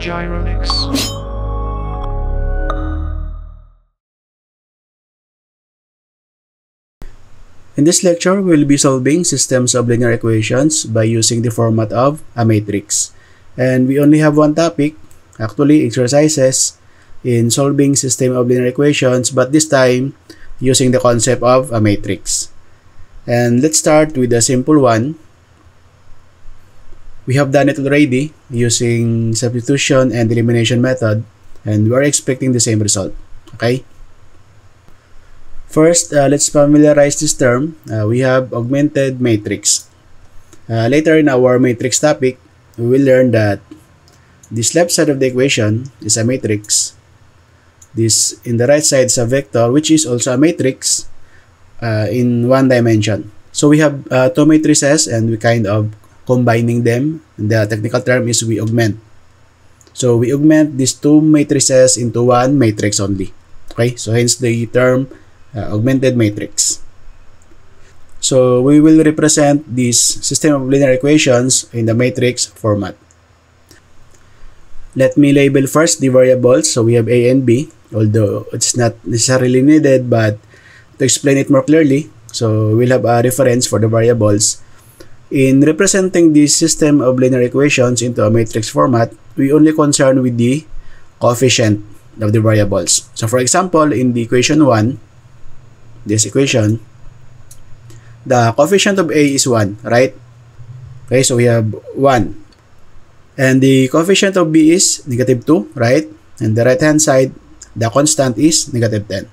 Gyronix. In this lecture, we will be solving systems of linear equations by using the format of a matrix. And we only have one topic, actually exercises in solving system of linear equations, but this time using the concept of a matrix. And let's start with a simple one. We have done it already using substitution and elimination method, and we're expecting the same result. Okay? First, let's familiarize this term. We have augmented matrix. Later in our matrix topic, we will learn that this left side of the equation is a matrix. This in the right side is a vector, which is also a matrix in one dimension. So we have two matrices and we kind of combining them. The technical term is we augment. So we augment these two matrices into one matrix only. Okay, so hence the term augmented matrix. So we will represent this system of linear equations in the matrix format. Let me label first the variables. So we have A and B, although it's not necessarily needed, but to explain it more clearly, so we'll have a reference for the variables. In representing this system of linear equations into a matrix format, we only concern with the coefficient of the variables. So for example, in the equation 1, this equation, the coefficient of A is 1, right? Okay, so we have 1. And the coefficient of B is negative 2, right? And the right-hand side, the constant is negative 10.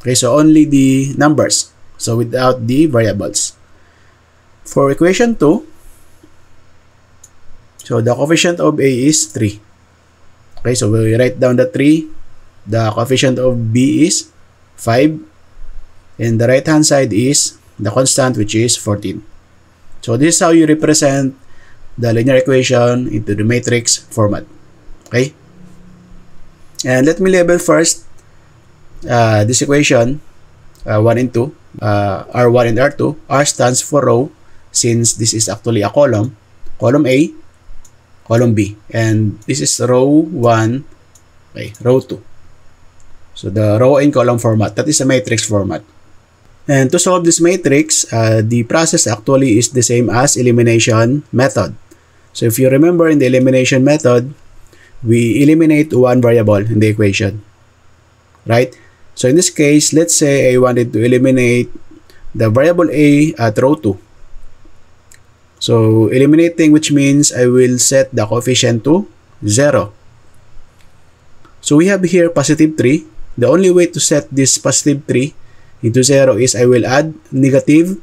Okay, so only the numbers, so without the variables. For equation 2, so the coefficient of A is 3. Okay, so we write down the 3. The coefficient of B is 5. And the right hand side is the constant, which is 14. So this is how you represent the linear equation into the matrix format. Okay? And let me label first this equation 1 and 2, R1 and R2. R stands for row, since this is actually a column. Column A, column B. And this is row 1, okay, row 2. So the row and column format, that is a matrix format. And to solve this matrix, the process actually is the same as elimination method. So if you remember, in the elimination method, we eliminate one variable in the equation, right? So in this case, let's say I wanted to eliminate the variable A at row 2. So eliminating, which means I will set the coefficient to 0. So we have here positive 3. The only way to set this positive 3 into 0 is I will add negative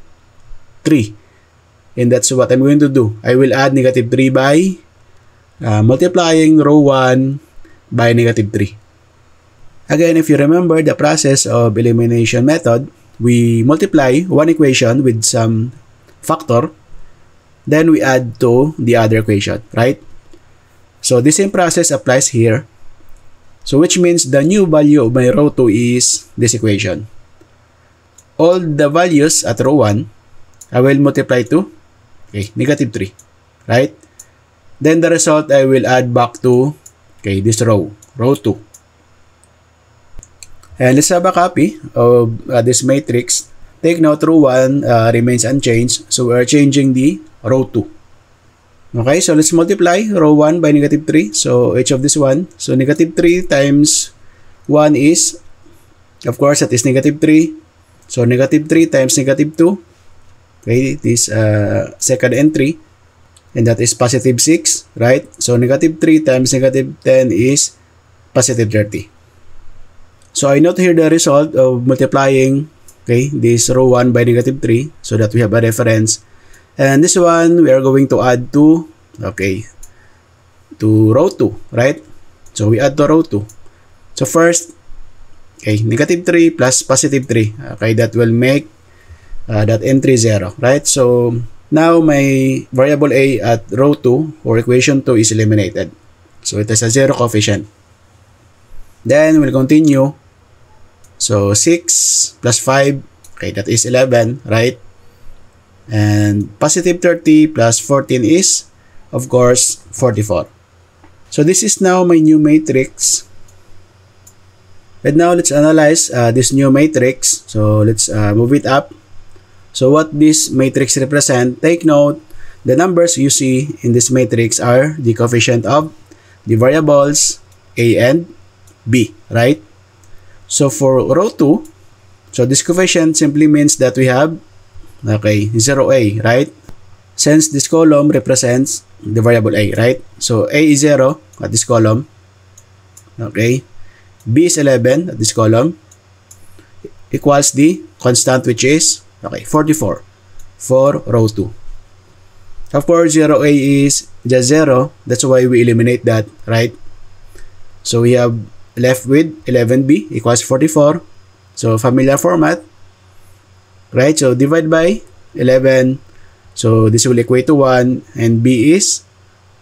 3. And that's what I'm going to do. I will add negative 3 by multiplying row 1 by negative 3. Again, if you remember the process of elimination method, we multiply one equation with some factor, then we add to the other equation, right? So the same process applies here. So which means the new value of my row 2 is this equation. All the values at row 1, I will multiply to negative 3, right? Then the result, I will add back to this row 2. And let's have a copy of this matrix. Take note, row 1 remains unchanged, so we are changing the row 2. Okay, so let's multiply row 1 by negative 3. So each of this one, so negative 3 times 1 is, of course, that is negative 3. So negative 3 times negative 2, okay, this second entry, and that is positive 6, right? So negative 3 times negative 10 is positive 30. So I note here the result of multiplying this row 1 by negative 3, so that we have a reference. And this one, we are going to add to, to row 2, right? So we add to row 2. So first, negative 3 plus positive 3. Okay, that will make that entry 0, right? So now my variable A at row 2 or equation 2 is eliminated. So it has a 0 coefficient. Then we'll continue. So 6 plus 5, that is 11, right? And positive 30 plus 14 is, of course, 44. So this is now my new matrix. And now let's analyze this new matrix. So let's move it up. So what this matrix represent, take note, the numbers you see in this matrix are the coefficient of the variables A and B, right? So for row 2, so this coefficient simply means that we have, 0A, right? Since this column represents the variable A, right? So A is 0 at this column, okay? B is 11 at this column, equals the constant which is, 44 for row 2. Of course, 0A is just 0, that's why we eliminate that, right? So we have left with 11B equals 44. So familiar format, right? So divide by 11. So this will equate to 1, and B is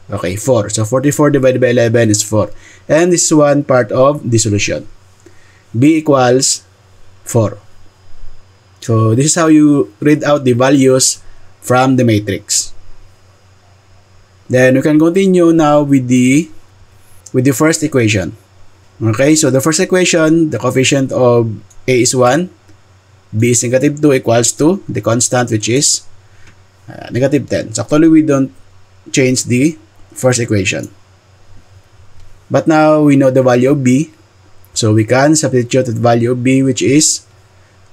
4. So 44 divided by 11 is 4. And this is one part of the solution. B equals 4. So this is how you read out the values from the matrix. Then we can continue now with the first equation. Okay, so the first equation, the coefficient of A is 1, B is negative 2 equals to the constant which is negative 10. So actually we don't change the first equation. But now we know the value of B. So we can substitute the value of B which is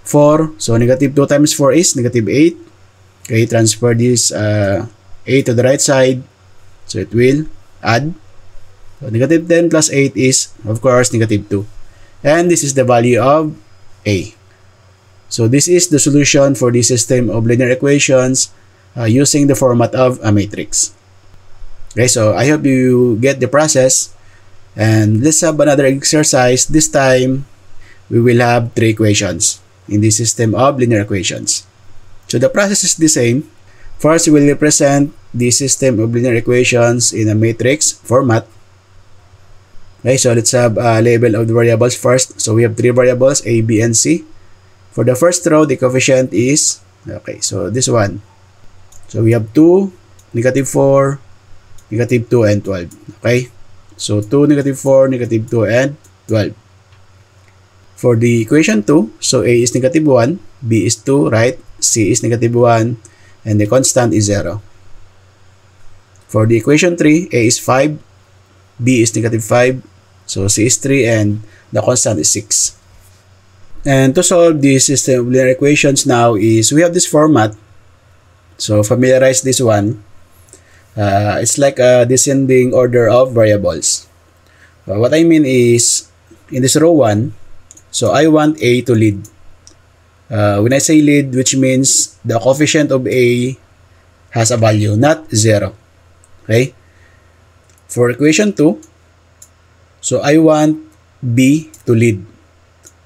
4. So negative 2 times 4 is negative 8. Okay, transfer this A to the right side. So it will add. So negative 10 plus 8 is, of course, negative 2. And this is the value of A. So this is the solution for the system of linear equations using the format of a matrix. Okay, so I hope you get the process. And let's have another exercise. This time, we will have 3 equations in the system of linear equations. So the process is the same. First, we will represent the system of linear equations in a matrix format. Okay, so let's have a label of the variables first. So we have 3 variables, A, B, and C. For the first row, the coefficient is, so this one. So we have 2, negative 4, negative 2, and 12. Okay, so 2, negative 4, negative 2, and 12. For the equation 2, so A is negative 1, B is 2, right? C is negative 1, and the constant is 0. For the equation 3, A is 5, B is negative 5, so C is 3, and the constant is 6. And to solve this system of linear equations now is, we have this format. So familiarize this one. It's like a descending order of variables. What I mean is, in this row 1, so I want A to lead. When I say lead, which means the coefficient of A has a value, not 0. Okay? For equation 2, so I want B to lead,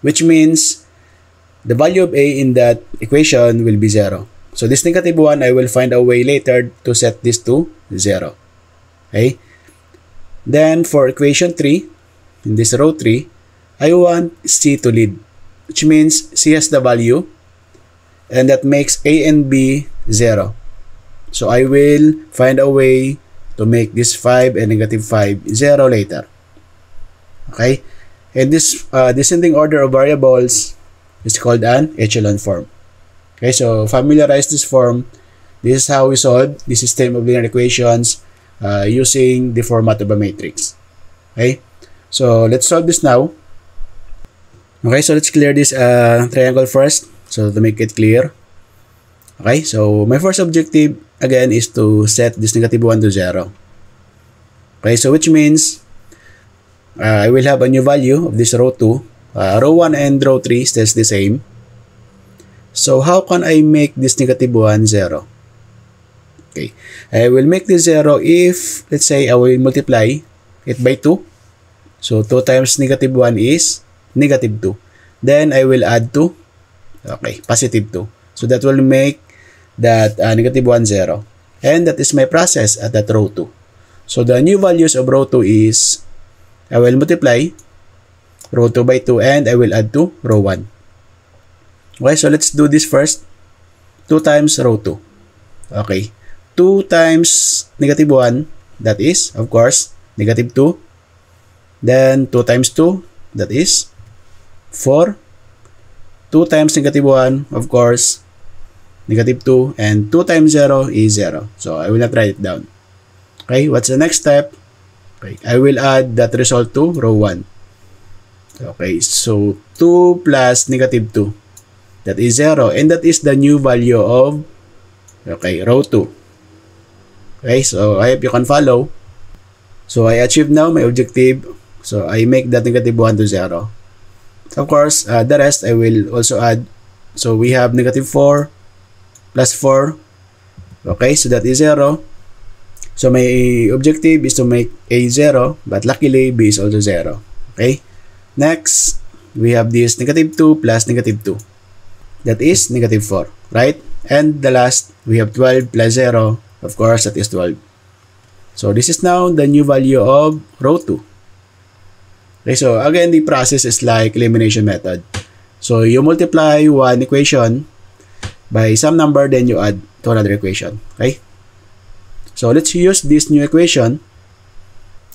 which means the value of A in that equation will be 0. So this negative 1, I will find a way later to set this to 0. Okay? Then for equation 3, in this row 3, I want C to lead, which means C has the value, and that makes A and B 0. So I will find a way to make this 5 and negative 5 0 later. Okay? And this descending order of variables is called an echelon form. Okay, so familiarize this form. This is how we solve the system of linear equations using the format of a matrix. Okay, so let's solve this now. Okay, so let's clear this triangle first, so to make it clear. Okay, so my first objective again is to set this negative 1 to 0. Okay, so which means I will have a new value of this row 2. Row 1 and row 3 stays the same. So how can I make this negative 1 0? Okay, I will make this 0 if, let's say, I will multiply it by 2. So 2 times negative 1 is negative 2. Then I will add 2. Okay, positive 2. So that will make that negative 1 0. And that is my process at that row 2. So the new values of row 2 is, I will multiply row 2 by 2 and I will add to row 1. Okay, so let's do this first. 2 times row 2. Okay, 2 times negative 1, that is, of course, negative 2. Then 2 times 2, that is 4. 2 times negative 1, of course, negative 2. And 2 times 0 is 0. So I will not write it down. Okay, what's the next step? Okay, I will add that result to row 1. Okay, so 2 plus negative 2. That is 0. And that is the new value of, okay, row 2. Okay, so I hope you can follow. So I achieved now my objective. So I make that negative 1 to 0. Of course, the rest I will also add. So we have negative 4 plus 4. Okay, so that is 0. So my objective is to make A 0, but luckily B is also 0. Okay, next we have this negative 2 plus negative 2. That is negative 4, right? And the last, we have 12 plus 0. Of course, that is 12. So this is now the new value of row 2. Okay, so again, the process is like elimination method. So you multiply one equation by some number, then you add to another equation. Okay, so let's use this new equation.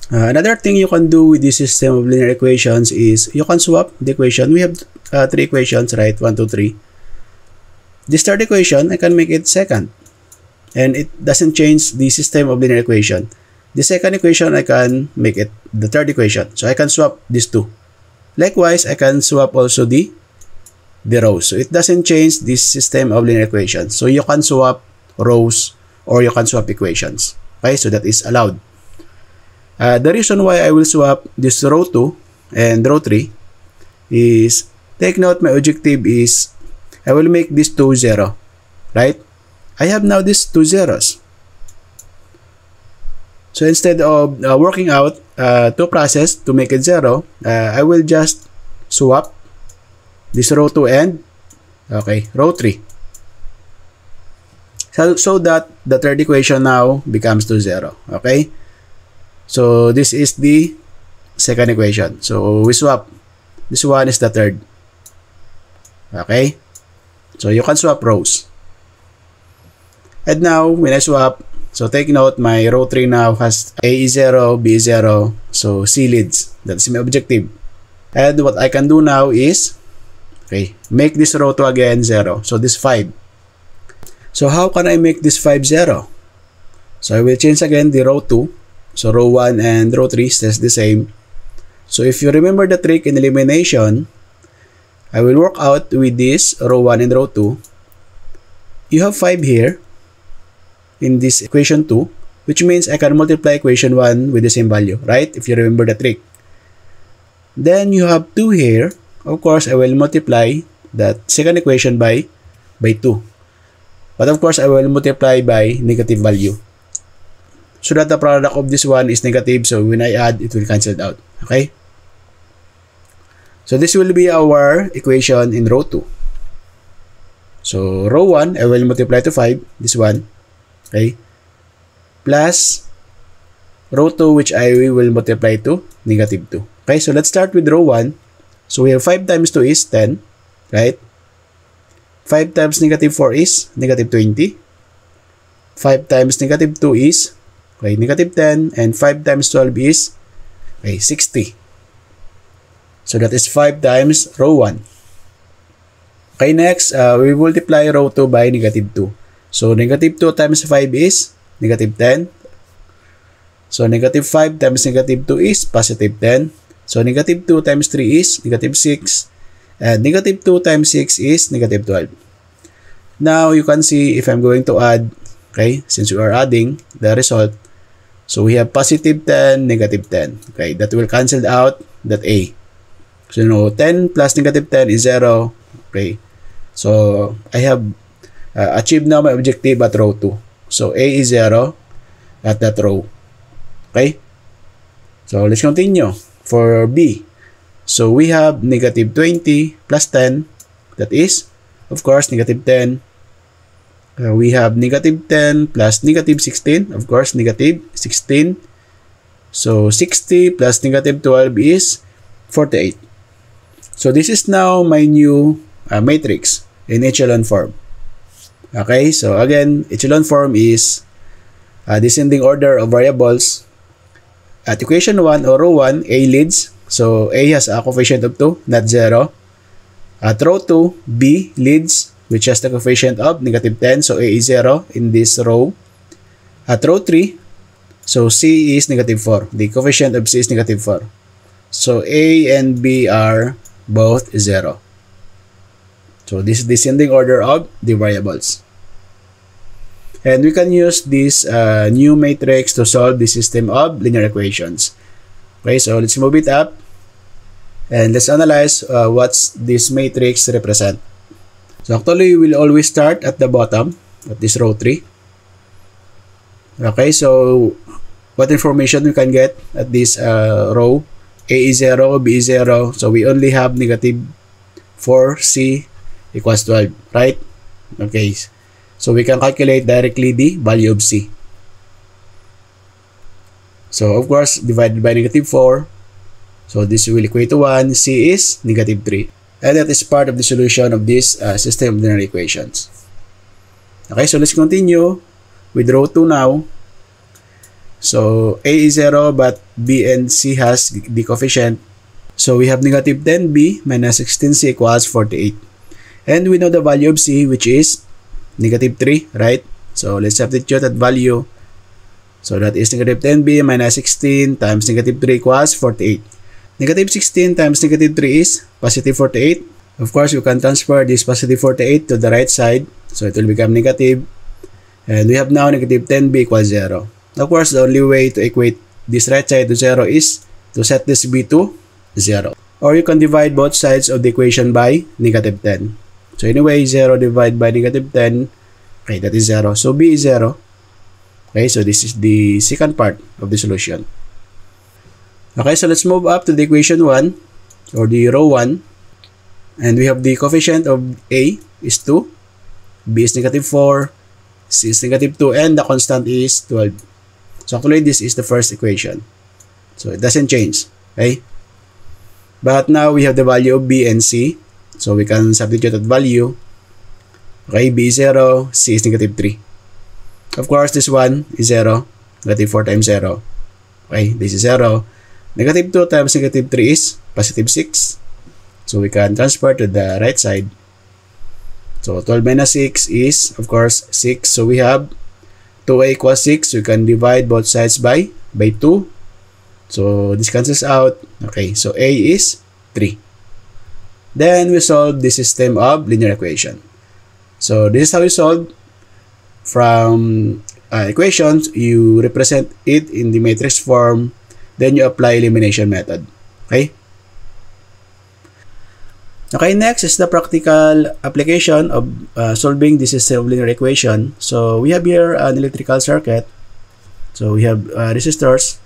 Another thing you can do with this system of linear equations is you can swap the equation. We have 3 equations, right? 1, 2, 3. This third equation, I can make it second. And it doesn't change the system of linear equation. The second equation, I can make it the third equation. So I can swap these two. Likewise, I can swap also the rows. So it doesn't change this system of linear equations. So you can swap rows or you can swap equations. Okay, so that is allowed. The reason why I will swap this row 2 and row 3 is, take note, my objective is I will make this 2 0, right? I have now these 2 zeros. So instead of working out two process to make it 0, I will just swap this row 2 and, okay, row 3. So that the third equation now becomes 2 0, okay? So this is the second equation. So we swap. This one is the third. Okay? So you can swap rows. And now, when I swap, so take note, my row 3 now has A is 0, B is 0, so C leads. That's my objective. And what I can do now is, okay, make this row 2 again 0. So this 5. So how can I make this 5 0? So I will change again the row 2. So row 1 and row 3 stays the same. So if you remember the trick in elimination, I will work out with this row 1 and row 2. You have 5 here in this equation 2, which means I can multiply equation 1 with the same value, right? If you remember the trick. Then you have 2 here. Of course, I will multiply that second equation by 2. But of course, I will multiply by negative value, so that the product of this one is negative. So when I add, it will cancel out. Okay? So this will be our equation in row 2. So row 1, I will multiply to 5, this one. Okay? Plus row 2, which I will multiply to negative 2. Okay? So let's start with row 1. So we have 5 times 2 is 10. Right? 5 times negative 4 is negative 20. 5 times negative 2 is, okay, negative 10, and 5 times 12 is, okay, 60. So that is 5 times row 1. Okay, next, we multiply row 2 by negative 2. So negative 2 times 5 is negative 10. So negative 5 times negative 2 is positive 10. So negative 2 times 3 is negative 6. And negative 2 times 6 is negative 12. Now, you can see if I'm going to add, okay, since we are adding the result, so we have positive 10, negative 10. Okay, that will cancel out that A. So, 10 plus negative 10 is 0. Okay, so I have achieved now my objective at row 2. So, A is 0 at that row. Okay, so let's continue for B. So we have negative 20 plus 10. That is, of course, negative 10. We have negative 10 plus negative 16. Of course, negative 16. So 60 plus negative 12 is 48. So this is now my new matrix in echelon form. Okay, so again, echelon form is descending order of variables. At equation 1 or row 1, A leads. So A has a coefficient of 2, not 0. At row 2, B leads, which has the coefficient of negative 10. So A is 0 in this row. At row 3, so C is negative 4. The coefficient of C is negative 4. So A and B are both 0. So this is the descending order of the variables. And we can use this new matrix to solve the system of linear equations. Okay, so let's move it up. And let's analyze what's this matrix represent. So actually, we will always start at the bottom, at this row 3. Okay, so what information we can get at this row? A is 0, B is 0. So we only have negative 4C equals 12, right? Okay, so we can calculate directly the value of C. So of course, divided by negative 4. So this will equate to 1. C is negative 3. And that is part of the solution of this system of linear equations. Okay, so let's continue with row 2 now. So A is 0, but B and C has the coefficient. So we have negative 10B minus 16C equals 48. And we know the value of C, which is negative 3, right? So let's substitute that value. So that is negative 10B minus 16 times negative 3 equals 48. Negative 16 times negative 3 is positive 48. Of course, you can transfer this positive 48 to the right side. So it will become negative. And we have now negative 10B equals 0. Of course, the only way to equate this right side to 0 is to set this B to 0. Or you can divide both sides of the equation by negative 10. So anyway, 0 divided by negative 10, okay, that is 0. So B is 0. Okay, so this is the second part of the solution. Okay, so let's move up to the equation 1 or the row 1. And we have the coefficient of A is 2, B is negative 4, C is negative 2, and the constant is 12. So actually, this is the first equation. So it doesn't change, okay? But now we have the value of B and C. So we can substitute that value. Okay, B is 0, C is negative 3. Of course, this one is 0. Negative 4 times 0. Okay, this is 0. Negative 2 times negative 3 is positive 6. So we can transfer to the right side. So 12 minus 6 is, of course, 6. So we have 2A equals 6. So we can divide both sides by 2. So this cancels out. Okay, so A is 3. Then we solve the system of linear equation. So this is how you solve. From equations, you represent it in the matrix form. Then you apply elimination method. Okay? Okay, next is the practical application of solving the system of linear equation. So we have here an electrical circuit. So we have resistors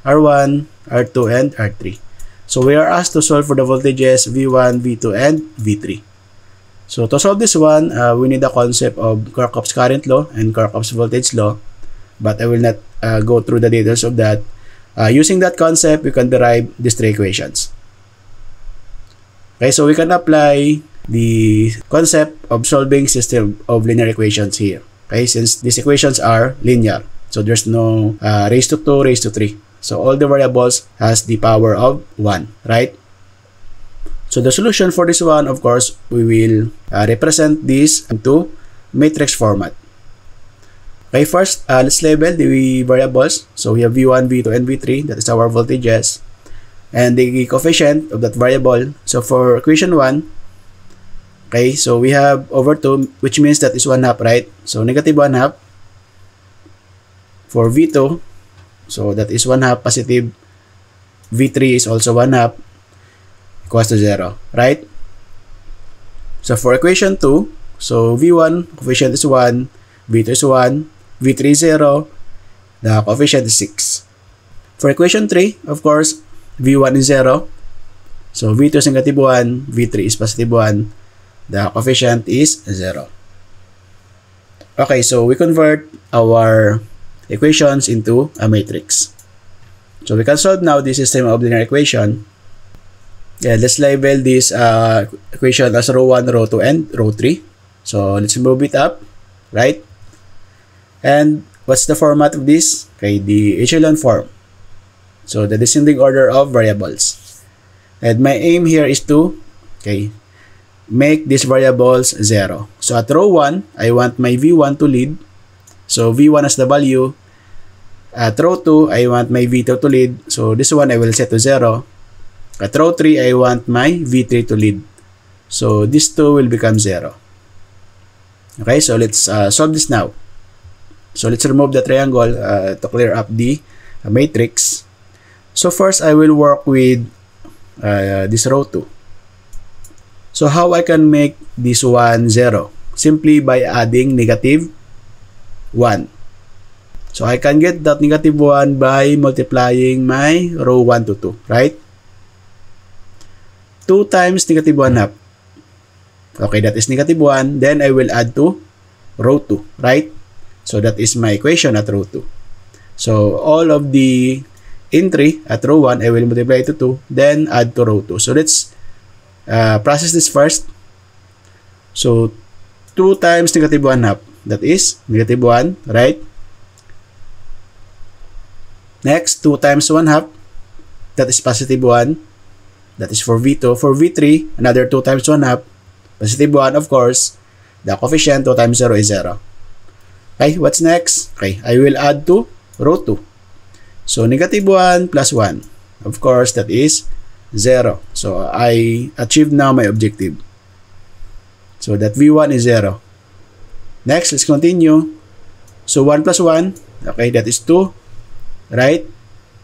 R1, R2, and R3. So we are asked to solve for the voltages V1, V2, and V3. So to solve this one, we need the concept of Kirchhoff's current law and Kirchhoff's voltage law. But I will not go through the details of that. Using that concept, we can derive these three equations. Okay, so we can apply the concept of solving system of linear equations here. Okay, since these equations are linear. So there's no raised to 2, raised to 3. So all the variables has the power of 1, right? So the solution for this one, of course, we will represent this into matrix format. Okay, first, let's label the variables. So we have V1, V2, and V3. That is our voltages. And the coefficient of that variable. So for equation 1, okay, so we have over 2, which means that is 1/2, right? So negative 1/2. For V2, so that is 1/2 positive. V3 is also 1/2 equals to 0, right? So for equation 2, so V1 coefficient is 1, V2 is 1, V3 is 0, the coefficient is 6. For equation 3, of course, V1 is 0, so V2 is negative 1, V3 is positive 1, the coefficient is 0. Okay, so we convert our equations into a matrix. So we can solve now the system of linear equation. Yeah, let's label this equation as row 1, row 2, and row 3. So let's move it up, right? And what's the format of this? Okay, the echelon form. So the descending order of variables. And my aim here is to, make these variables 0. So at row 1, I want my V1 to lead. So V1 as the value. At row 2, I want my V2 to lead. So this one I will set to 0. At row 3, I want my V3 to lead. So this 2 will become 0. Okay, so let's solve this now. So let's remove the triangle to clear up the matrix. So first, I will work with this row 2. So how I can make this one 0? Simply by adding negative 1. So I can get that negative 1 by multiplying my row 1 to 2, right? 2 times negative 1 half. Okay, that is negative 1. Then I will add to row 2, right? So that is my equation at row 2. So all of the entry at row 1, I will multiply to 2, then add to row 2. So let's process this first. So 2 times negative 1 half, that is negative 1, right? Next, 2 times 1 half, that is positive 1. That is for V2. For V3, another 2 times 1 half, positive 1, of course. The coefficient 2 times 0 is 0. Okay, what's next? Okay, I will add to row 2. So negative 1 plus 1. Of course, that is 0. So I achieved now my objective. So that V1 is 0. Next, let's continue. So 1 plus 1. Okay, that is 2. Right?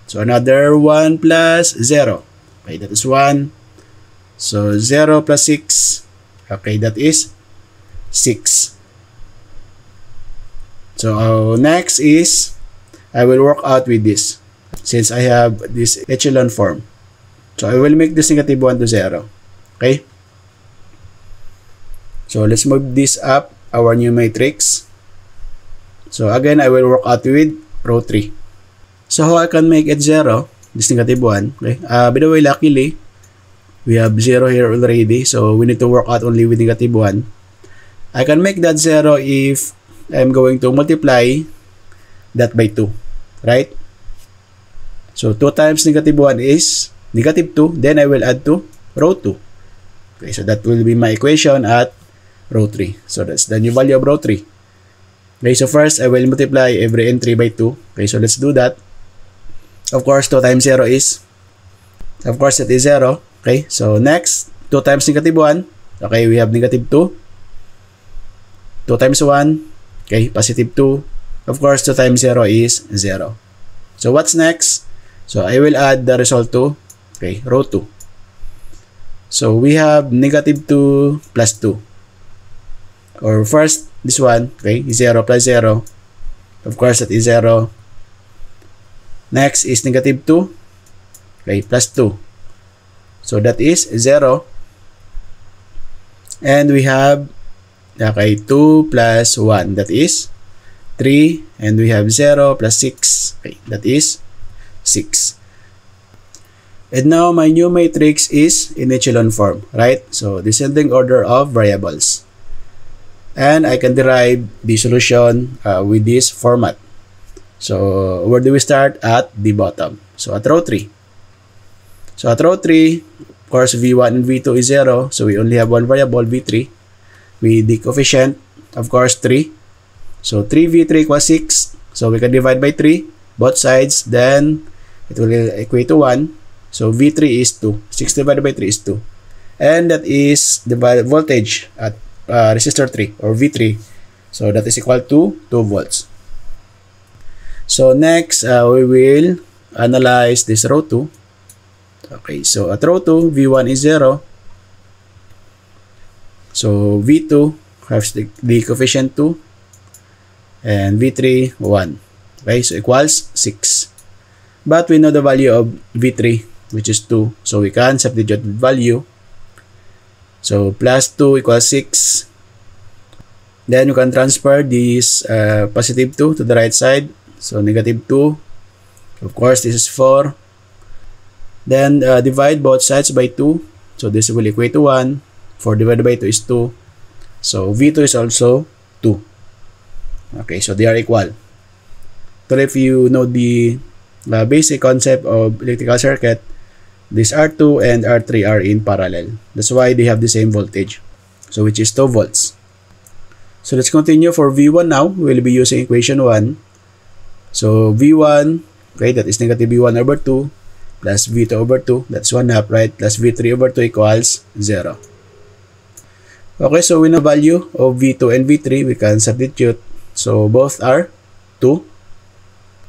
So another 1 plus 0. Okay, that is 1. So 0 plus 6. Okay, that is 6. So next is, I will work out with this. Since I have this echelon form. So I will make this negative 1 to 0. Okay? So let's move this up, our new matrix. So again, I will work out with row 3. So how I can make it 0, this negative 1. Okay? By the way, luckily, we have 0 here already. So we need to work out only with negative 1. I can make that 0 if I'm going to multiply that by 2. Right? So 2 times negative 1 is negative 2. Then I will add to row 2. Okay, so that will be my equation at row 3. So that's the new value of row 3. Okay, so first I will multiply every entry by 2. Okay, so let's do that. Of course, 2 times 0 is, of course, that is 0. Okay, so next, 2 times negative 1. Okay, we have negative 2. 2 times 1. Okay, positive 2. Of course, 2 times 0 is 0. So what's next? So I will add the result to, okay, row 2. So we have negative 2 plus 2. Or first, this one, okay, 0 plus 0. Of course, that is 0. Next is negative 2, okay, plus 2. So that is 0. And we have, okay, 2 plus 1, that is 3. And we have 0 plus 6, okay, that is 6. And now my new matrix is in echelon form, right? So descending order of variables. And I can derive the solution with this format. So where do we start? At the bottom. So at row 3. So at row 3, of course, V1 and V2 is 0. So we only have one variable, V3. With the coefficient, of course, 3. So 3V3 equals 6. So we can divide by 3, both sides. Then it will equate to 1. So V3 is 2. 6 divided by 3 is 2. And that is the voltage at resistor 3 or V3. So that is equal to 2 volts. So next, we will analyze this row 2. Okay, so at row 2, V1 is 0. So V2 has the coefficient 2. And V3, 1. Okay, so equals 6. But we know the value of V3, which is 2. So we can substitute the value. So plus 2 equals 6. Then you can transfer this positive 2 to the right side. So negative 2. Of course, this is 4. Then divide both sides by 2. So this will equate to 1. 4 divided by 2 is 2. So V2 is also 2. Okay, so they are equal. So if you know the basic concept of electrical circuit, this R2 and R3 are in parallel. That's why they have the same voltage, so which is 2 volts. So let's continue for V1 now. We'll be using equation 1. So V1, okay, that is negative V1 over 2 plus V2 over 2, that's 1 half, right? Plus V3 over 2 equals 0. Okay, so we know value of V2 and V3, we can substitute. So both are 2.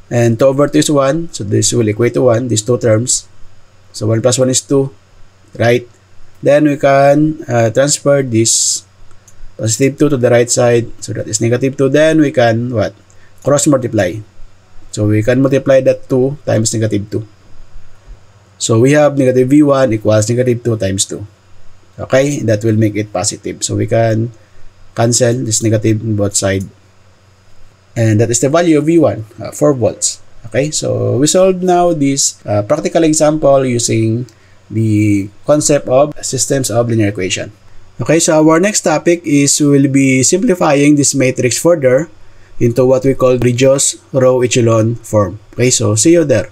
And 2 over 2 is 1, so this will equate to 1, these two terms. So 1 plus 1 is 2, right? Then we can transfer this positive 2 to the right side, so that is negative 2. Then we can, what? Cross multiply. So we can multiply that 2 times negative 2. So we have negative V1 equals negative 2 times 2. Okay, that will make it positive. So we can cancel this negative on both sides. And that is the value of V1, 4 volts. Okay, so we solved now this practical example using the concept of systems of linear equation. Okay, so our next topic is we will be simplifying this matrix further into what we call reduced row echelon form. Okay, so see you there.